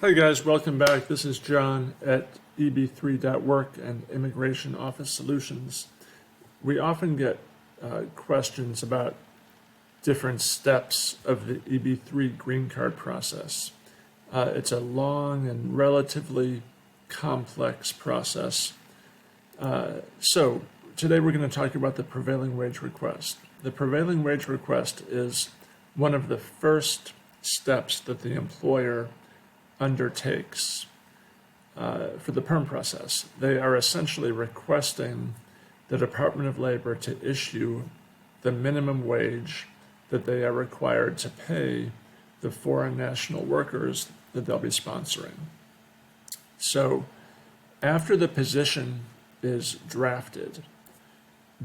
Hi guys, welcome back. This is John at EB-3.work and Immigration Office Solutions. We often get questions about different steps of the EB-3 green card process. It's a long and relatively complex process. So today we're going to talk about the prevailing wage request. The prevailing wage request is one of the first steps that the employer undertakes for the PERM process. They are essentially requesting the Department of Labor to issue the minimum wage that they are required to pay the foreign national workers that they'll be sponsoring. So after the position is drafted,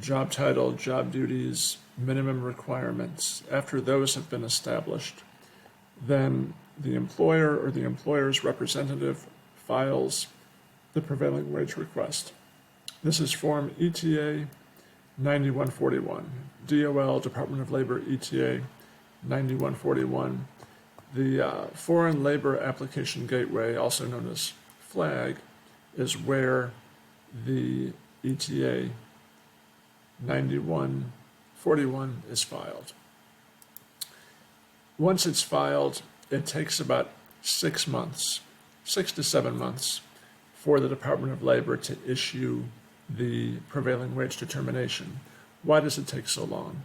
job title, job duties, minimum requirements, after those have been established, then the employer or the employer's representative files the prevailing wage request. This is Form ETA 9141, DOL, Department of Labor, ETA 9141. The Foreign Labor Application Gateway, also known as FLAG, is where the ETA 9141 is filed. Once it's filed, it takes about 6 months, 6 to 7 months, for the Department of Labor to issue the prevailing wage determination. Why does it take so long?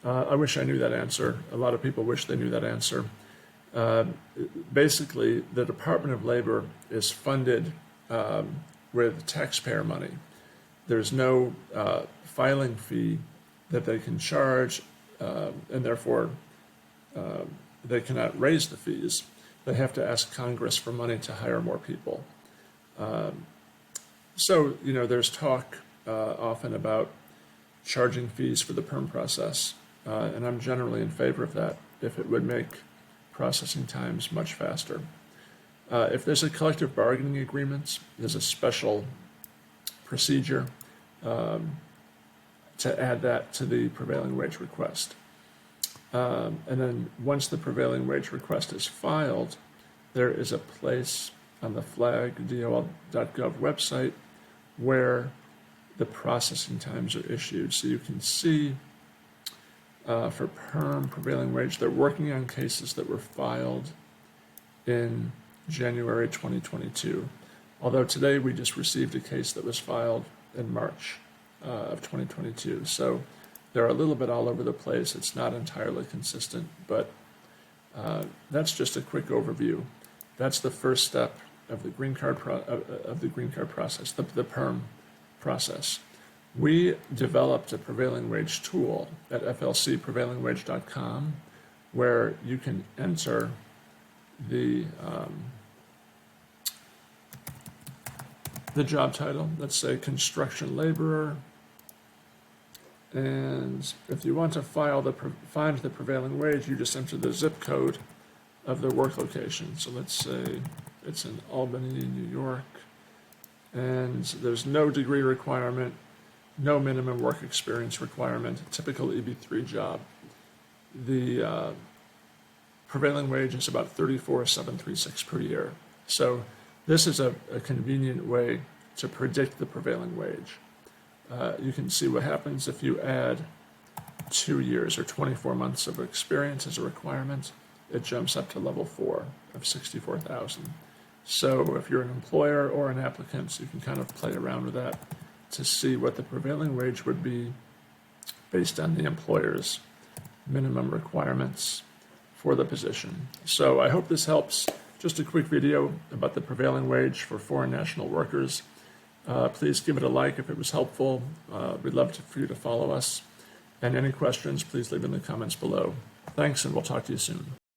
I wish I knew that answer. A lot of people wish they knew that answer. Basically, the Department of Labor is funded with taxpayer money. There's no filing fee that they can charge, and therefore they cannot raise the fees. They have to ask Congress for money to hire more people. So, there's talk often about charging fees for the PERM process, and I'm generally in favor of that if it would make processing times much faster. If there's a collective bargaining agreement, there's a special procedure to add that to the prevailing wage request. And then once the prevailing wage request is filed, there is a place on the FLAG DOL.gov website where the processing times are issued. So you can see for PERM, prevailing wage, they're working on cases that were filed in January 2022. Although today we just received a case that was filed in March of 2022. So they're a little bit all over the place. It's not entirely consistent, but that's just a quick overview. That's the first step of the green card process, the PERM process. We developed a prevailing wage tool at flcprevailingwage.com where you can enter the job title. Let's say construction laborer. And if you want to find the prevailing wage, you just enter the zip code of the work location. So let's say it's in Albany, New York, and there's no degree requirement, no minimum work experience requirement, typical EB-3 job. The prevailing wage is about $34,736 per year. So this is a convenient way to predict the prevailing wage. You can see what happens if you add 2 years or 24 months of experience as a requirement. It jumps up to level 4 of 64,000. So if you're an employer or an applicant, you can kind of play around with that to see what the prevailing wage would be based on the employer's minimum requirements for the position. So I hope this helps. Just a quick video about the prevailing wage for foreign national workers. Please give it a like if it was helpful. We'd love for you to follow us. And any questions, please leave in the comments below. Thanks, and we'll talk to you soon.